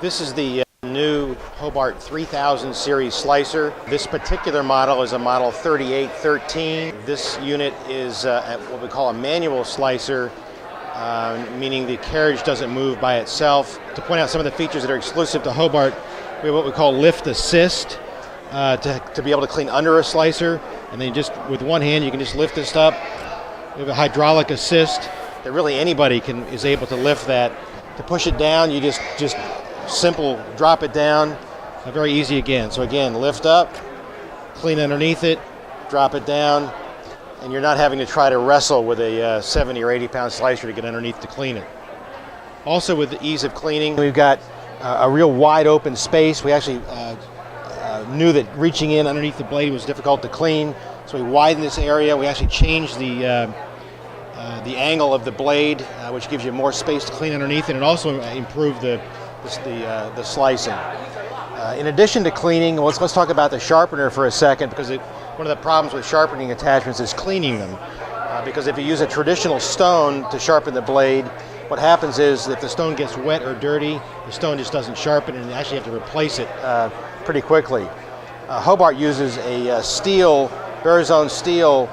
This is the new Hobart 3000 series slicer. This particular model is a model 3813. This unit is what we call a manual slicer, meaning the carriage doesn't move by itself. To point out some of the features that are exclusive to Hobart, we have what we call lift assist to be able to clean under a slicer, and then just with one hand you can just lift this up. We have a hydraulic assist that really anybody is able to lift that. To push it down, you just simple drop it down. Very easy again. So again, lift up, clean underneath it, drop it down, and you're not having to try to wrestle with a 70 or 80 pound slicer to get underneath to clean it. Also, with the ease of cleaning, we've got a real wide open space. We actually knew that reaching in underneath the blade was difficult to clean, so we widened this area. We actually changed the angle of the blade, which gives you more space to clean underneath, and it also improved the slicing. In addition to cleaning, let's talk about the sharpener for a second, because one of the problems with sharpening attachments is cleaning them. Because if you use a traditional stone to sharpen the blade, what happens is if the stone gets wet or dirty, the stone just doesn't sharpen, and you actually have to replace it pretty quickly. Hobart uses a steel, Verizon steel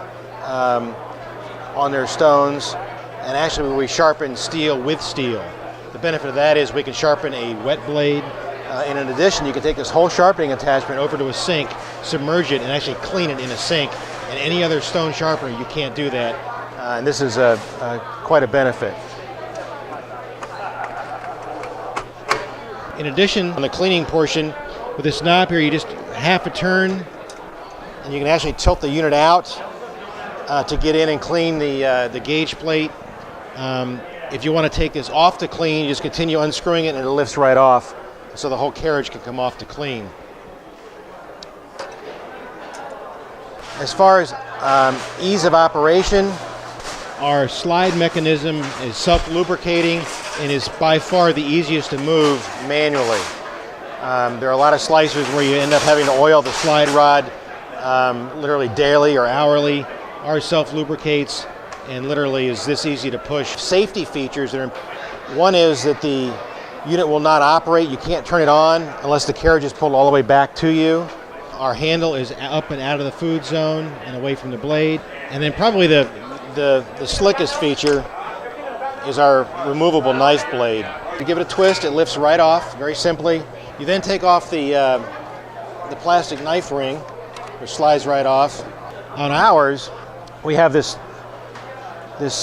on their stones, and actually we sharpen steel with steel. The benefit of that is we can sharpen a wet blade, and in addition you can take this whole sharpening attachment over to a sink, submerge it, and actually clean it in a sink. And any other stone sharpener, you can't do that, and this is quite a benefit. In addition, on the cleaning portion, with this knob here, you just half a turn, and you can actually tilt the unit out to get in and clean the gauge plate. If you want to take this off to clean, you just continue unscrewing it and it lifts right off, so the whole carriage can come off to clean. As far as ease of operation, our slide mechanism is self-lubricating and is by far the easiest to move manually. There are a lot of slicers where you end up having to oil the slide rod literally daily or hourly. Ours self-lubricates and literally is this easy to push. Safety features, one is that the unit will not operate. You can't turn it on unless the carriage is pulled all the way back to you. Our handle is up and out of the food zone and away from the blade. And then probably the slickest feature is our removable knife blade. You give it a twist, it lifts right off, very simply. You then take off the plastic knife ring, which slides right off. On ours, we have this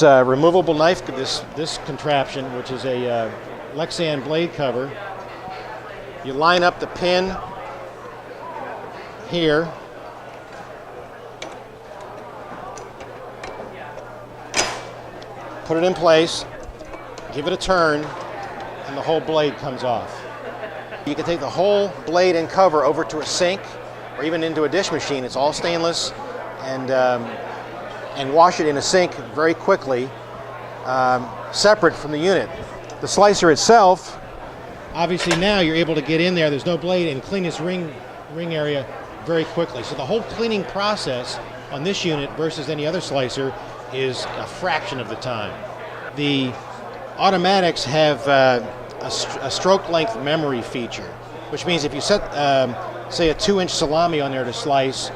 removable knife, this contraption, which is a Lexan blade cover. You line up the pin here, put it in place, give it a turn, and the whole blade comes off. You can take the whole blade and cover over to a sink or even into a dish machine. It's all stainless, and wash it in a sink very quickly, separate from the unit. The slicer itself, obviously now you're able to get in there, there's no blade, and clean this ring area very quickly. So the whole cleaning process on this unit versus any other slicer is a fraction of the time. The automatics have a stroke length memory feature, which means if you set, say, a 2-inch salami on there to slice,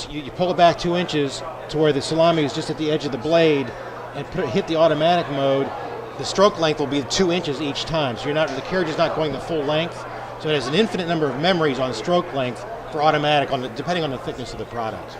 you pull it back 2 inches to where the salami is just at the edge of the blade and hit the automatic mode, the stroke length will be 2 inches each time. So the carriage is not going the full length. So it has an infinite number of memories on stroke length for automatic, depending on the thickness of the product.